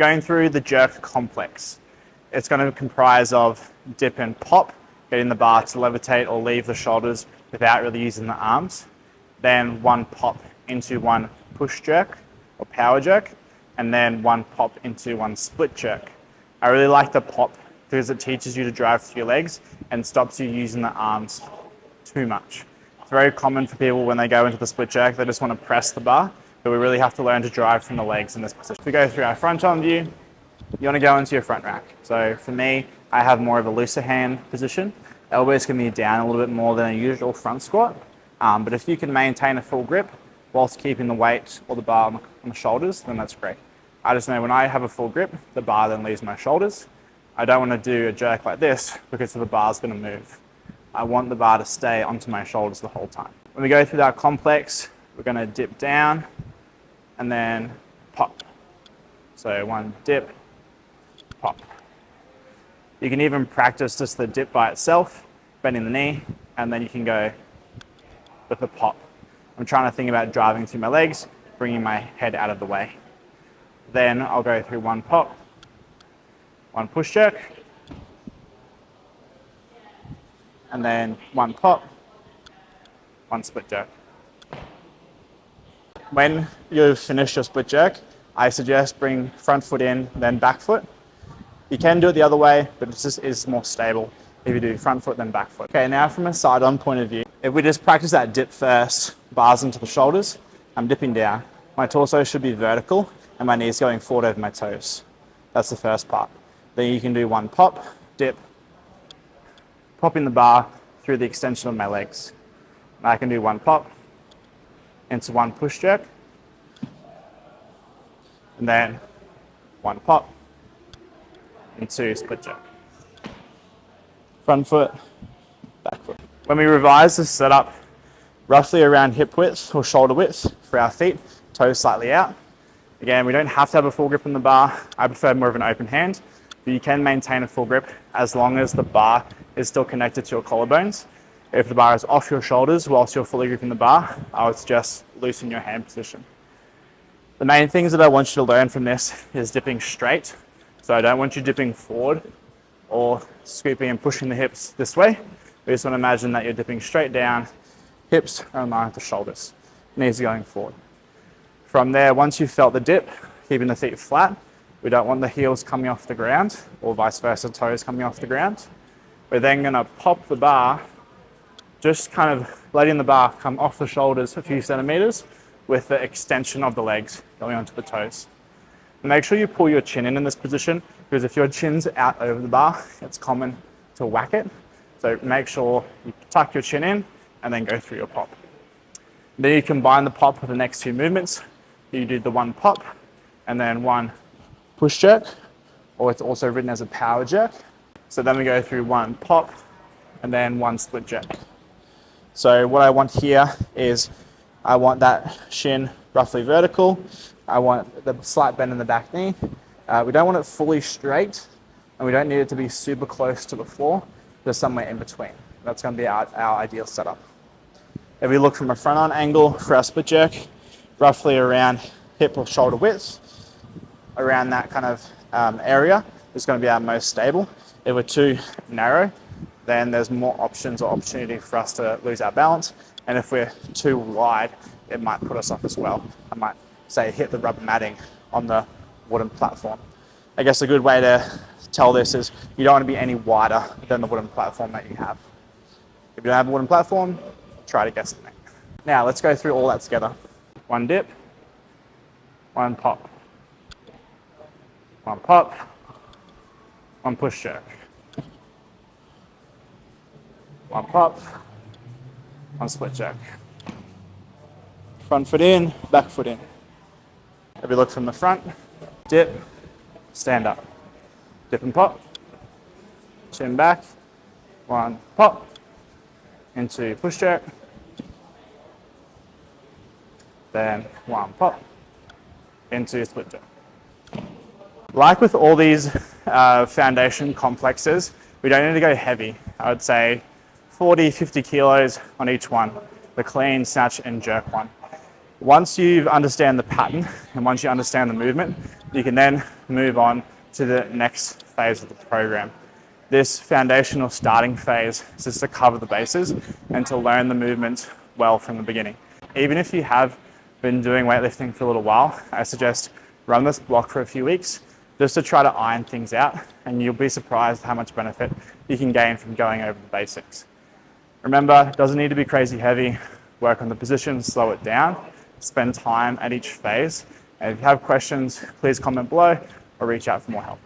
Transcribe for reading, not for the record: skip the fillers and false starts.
going through the jerk complex. It's going to comprise of dip and pop, getting the bar to levitate or leave the shoulders without really using the arms. Then one pop into one push jerk or power jerk, and then one pop into one split jerk. I really like the pop because it teaches you to drive through your legs and stops you using the arms too much. It's very common for people when they go into the split jerk, they just want to press the bar, but we really have to learn to drive from the legs in this position. If we go through our front arm view, you want to go into your front rack. So for me, I have more of a looser hand position. Elbows can be down a little bit more than a usual front squat, but if you can maintain a full grip whilst keeping the weight or the bar on the shoulders, then that's great. I just know when I have a full grip, the bar then leaves my shoulders. I don't want to do a jerk like this because the bar's going to move. I want the bar to stay onto my shoulders the whole time. When we go through that complex, we're going to dip down and then pop. So one dip, pop. You can even practice just the dip by itself, bending the knee, and then you can go with the pop. I'm trying to think about driving through my legs, bringing my head out of the way. Then I'll go through one pop, one push jerk, and then one pop, one split jerk. When you've finished your split jerk, I suggest bring front foot in, then back foot. You can do it the other way, but it just is more stable if you do front foot, then back foot. Okay, now from a side on point of view, if we just practice that dip first, bars into the shoulders, I'm dipping down. My torso should be vertical and my knees going forward over my toes. That's the first part. Then you can do one pop, dip, popping the bar through the extension of my legs. And I can do one pop into one push jerk, and then one pop into split jerk. Front foot, back foot. When we revise this setup, roughly around hip width or shoulder width for our feet, toes slightly out. Again, we don't have to have a full grip on the bar. I prefer more of an open hand, but you can maintain a full grip as long as the bar is still connected to your collarbones. If the bar is off your shoulders whilst you're fully gripping the bar, I would suggest loosen your hand position. The main things that I want you to learn from this is dipping straight. So I don't want you dipping forward or scooping and pushing the hips this way. We just want to imagine that you're dipping straight down, hips are in line with the shoulders, knees are going forward. From there, once you've felt the dip, keeping the feet flat, we don't want the heels coming off the ground or vice versa, toes coming off the ground. We're then going to pop the bar, just kind of letting the bar come off the shoulders a few centimeters with the extension of the legs going onto the toes. And make sure you pull your chin in this position, because if your chin's out over the bar, it's common to whack it. So make sure you tuck your chin in and then go through your pop. Then you combine the pop with the next two movements. You do the one pop and then one push jerk, or it's also written as a power jerk. So then we go through one pop and then one split jerk. So what I want here is I want that shin roughly vertical. I want the slight bend in the back knee. We don't want it fully straight, and we don't need it to be super close to the floor. There's somewhere in between. That's going to be our ideal setup. If we look from a front on angle for our split jerk, roughly around hip or shoulder width, around that kind of area is going to be our most stable. If we're too narrow, then there's more options or opportunity for us to lose our balance. And if we're too wide, it might put us off as well. I might say hit the rubber matting on the wooden platform. I guess a good way to tell this is you don't want to be any wider than the wooden platform that you have. If you don't have a wooden platform, try to get something. Now let's go through all that together. One dip, one pop, one push jerk, one pop, one split jerk. Front foot in, back foot in. If we look from the front, dip, stand up. Dip and pop, chin back, one pop, into push jerk, then one pop, into split jerk. Like with all these foundation complexes, we don't need to go heavy. I would say 40, 50 kilos on each one, the clean, snatch, and jerk one. Once you understand the pattern and once you understand the movement, you can then move on to the next phase of the program. This foundational starting phase is just to cover the bases and to learn the movements well from the beginning. Even if you have been doing weightlifting for a little while, I suggest run this block for a few weeks just to try to iron things out, and you'll be surprised how much benefit you can gain from going over the basics. Remember, it doesn't need to be crazy heavy. Work on the position, slow it down, spend time at each phase. And if you have questions, please comment below or reach out for more help.